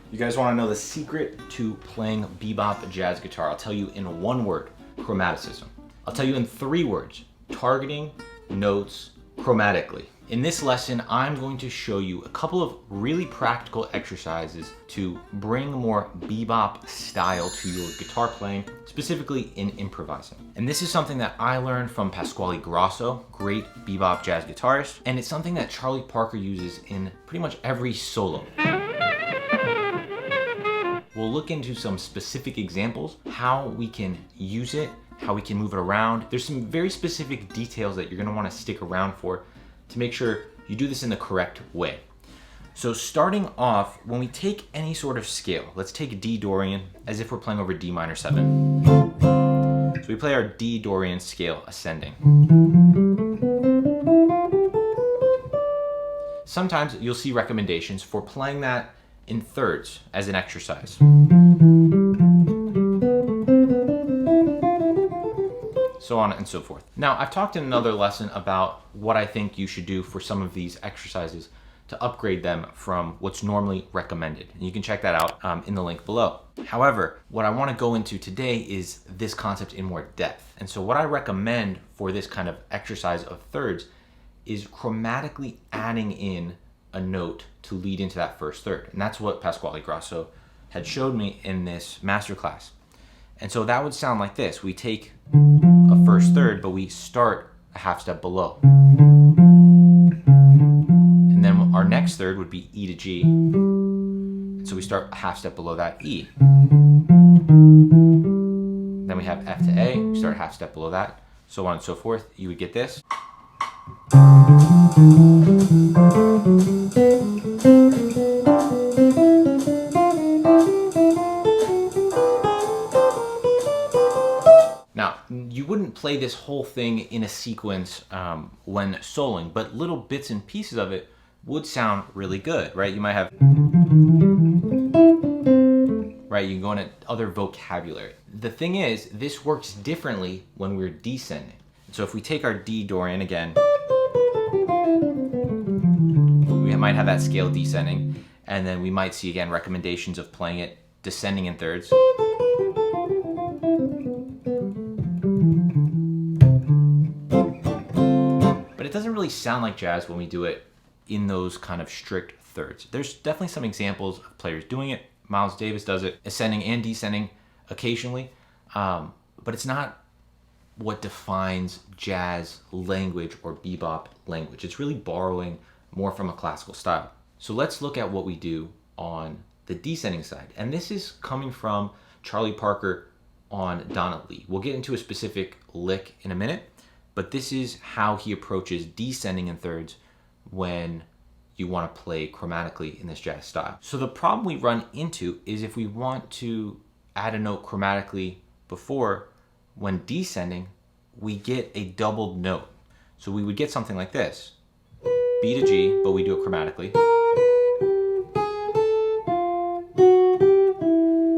You guys want to know the secret to playing bebop jazz guitar? I'll tell you in one word, chromaticism. I'll tell you in 3 words, targeting notes chromatically. In this lesson, I'm going to show you a couple of really practical exercises to bring more bebop style to your guitar playing, specifically in improvising. And this is something that I learned from Pasquale Grasso, great bebop jazz guitarist, and it's something that Charlie Parker uses in pretty much every solo. We'll look into some specific examples, how we can use it, how we can move it around. There's some very specific details that you're gonna wanna stick around for to make sure you do this in the correct way. So starting off, when we take any sort of scale, let's take D Dorian as if we're playing over D minor 7. So we play our D Dorian scale ascending. Sometimes you'll see recommendations for playing that in thirds as an exercise. So on and so forth. Now, I've talked in another lesson about what I think you should do for some of these exercises to upgrade them from what's normally recommended. And you can check that out in the link below. However, what I want to go into today is this concept in more depth. And so what I recommend for this kind of exercise of thirds is chromatically adding in a note to lead into that first third. And that's what Pasquale Grasso had showed me in this masterclass. And so that would sound like this. We take a first third, but we start a half step below. And then our next third would be E to G. And so we start a half step below that, E. Then we have F to A, we start a half step below that, so on and so forth. You would get this. Now, you wouldn't play this whole thing in a sequence when soloing, but little bits and pieces of it would sound really good, right? You might have, right? You can go into other vocabulary. The thing is, this works differently when we're descending. So if we take our D Dorian again, we might have that scale descending, and then we might see again recommendations of playing it descending in thirds. But it doesn't really sound like jazz when we do it in those kind of strict thirds. There's definitely some examples of players doing it. Miles Davis does it, ascending and descending occasionally, but it's not what defines jazz language or bebop language. It's really borrowing more from a classical style. So let's look at what we do on the descending side. And this is coming from Charlie Parker on Donna Lee. We'll get into a specific lick in a minute, but this is how he approaches descending in thirds when you want to play chromatically in this jazz style. So the problem we run into is if we want to add a note chromatically before, when descending, we get a doubled note. So we would get something like this, B to G, but we do it chromatically.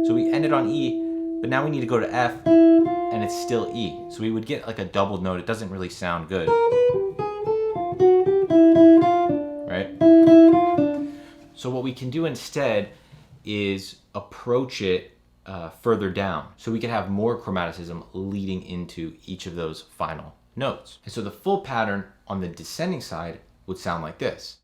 So we ended on E, but now we need to go to F, and it's still E. So we would get like a doubled note. It doesn't really sound good, right? So what we can do instead is approach it further down. So we could have more chromaticism leading into each of those final notes. And so the full pattern on the descending side would sound like this.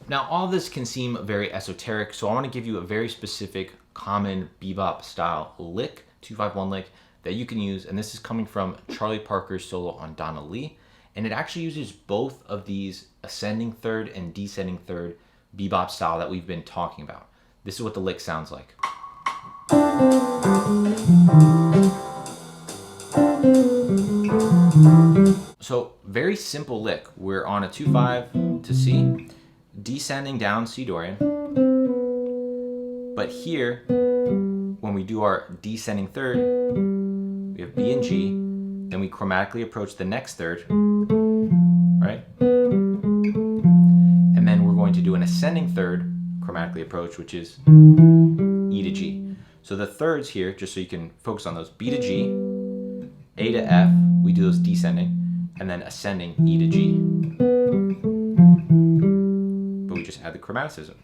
Now, all this can seem very esoteric, so I want to give you a very specific common bebop style lick, 2-5-1 lick, that you can use, and this is coming from Charlie Parker's solo on Donna Lee, and it actually uses both of these ascending third and descending third bebop style that we've been talking about. This is what the lick sounds like. So very simple lick. We're on a 2-5 to C, descending down C Dorian, but here when we do our descending third, we have B and G, then we chromatically approach the next third, right? And then we're going to do an ascending third chromatically approach, which is E to G. So the thirds here, just so you can focus on those, B to G, A to F, we do those descending, and then ascending E to G. But we just add the chromaticism.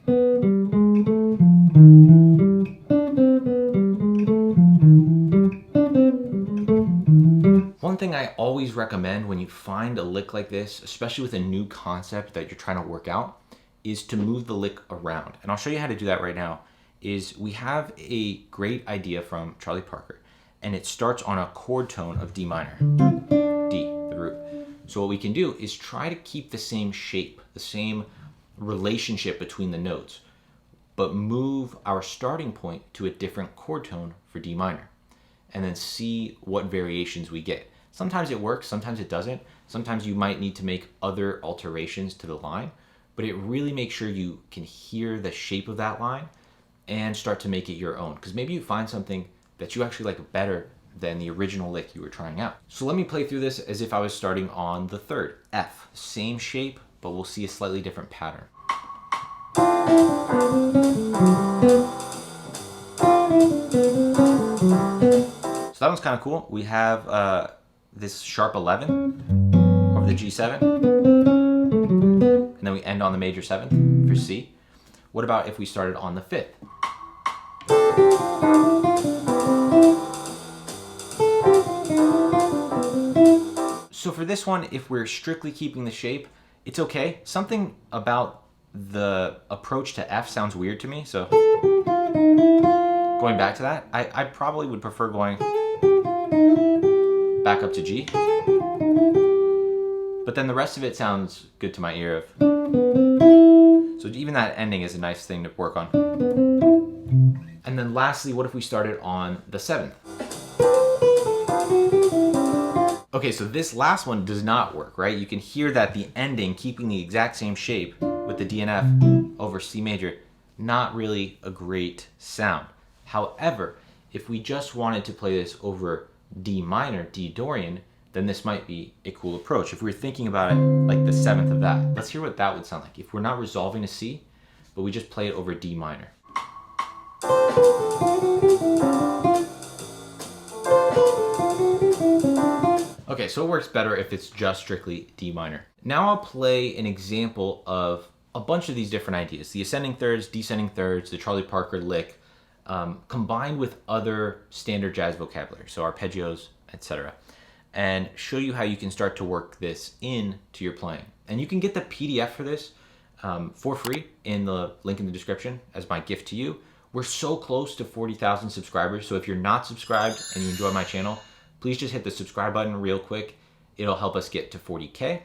One thing I always recommend when you find a lick like this, especially with a new concept that you're trying to work out, is to move the lick around. And I'll show you how to do that right now. Is we have a great idea from Charlie Parker, and it starts on a chord tone of D minor, D, the root. So what we can do is try to keep the same shape, the same relationship between the notes, but move our starting point to a different chord tone for D minor, and then see what variations we get. Sometimes it works, sometimes it doesn't. Sometimes you might need to make other alterations to the line, but it really makes sure you can hear the shape of that line and start to make it your own. Because maybe you find something that you actually like better than the original lick you were trying out. So let me play through this as if I was starting on the third, F. Same shape, but we'll see a slightly different pattern. So that one's kind of cool. We have this sharp 11 over the G7, and then we end on the major 7th for C. What about if we started on the 5th? So for this one, if we're strictly keeping the shape, it's okay. Something about the approach to F sounds weird to me, so going back to that, I probably would prefer going back up to G. But then the rest of it sounds good to my ear. So even that ending is a nice thing to work on. And then lastly, what if we started on the 7th? Okay, so this last one does not work, right? You can hear that the ending, keeping the exact same shape with the D and F over C major, not really a great sound. However, if we just wanted to play this over D minor, D Dorian, then this might be a cool approach. If we're thinking about it like the 7th of that, let's hear what that would sound like. If we're not resolving a C, but we just play it over D minor. Okay, so it works better if it's just strictly D minor. Now I'll play an example of a bunch of these different ideas. The ascending thirds, descending thirds, the Charlie Parker lick, combined with other standard jazz vocabulary, so arpeggios, etc. And show you how you can start to work this into your playing. And you can get the PDF for this for free in the link in the description as my gift to you. We're so close to 40,000 subscribers, so if you're not subscribed and you enjoy my channel, please just hit the subscribe button real quick. It'll help us get to 40K.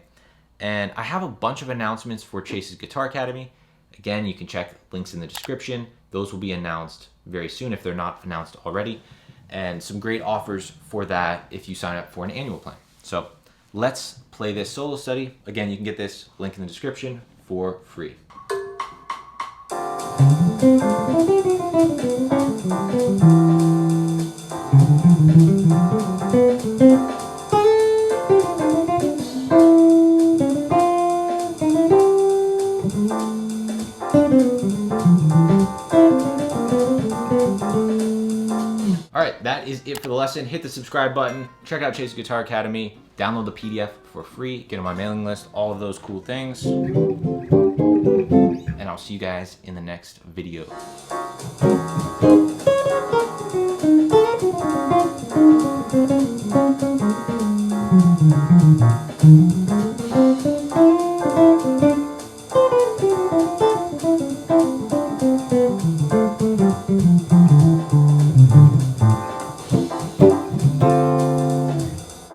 And I have a bunch of announcements for Chase's Guitar Academy. Again, you can check links in the description. Those will be announced very soon if they're not announced already. And some great offers for that if you sign up for an annual plan. So let's play this solo study. Again, you can get this link in the description for free. Alright, that is it for the lesson. Hit the subscribe button, check out Chase's Guitar Academy, download the PDF for free, get on my mailing list, all of those cool things. And I'll see you guys in the next video.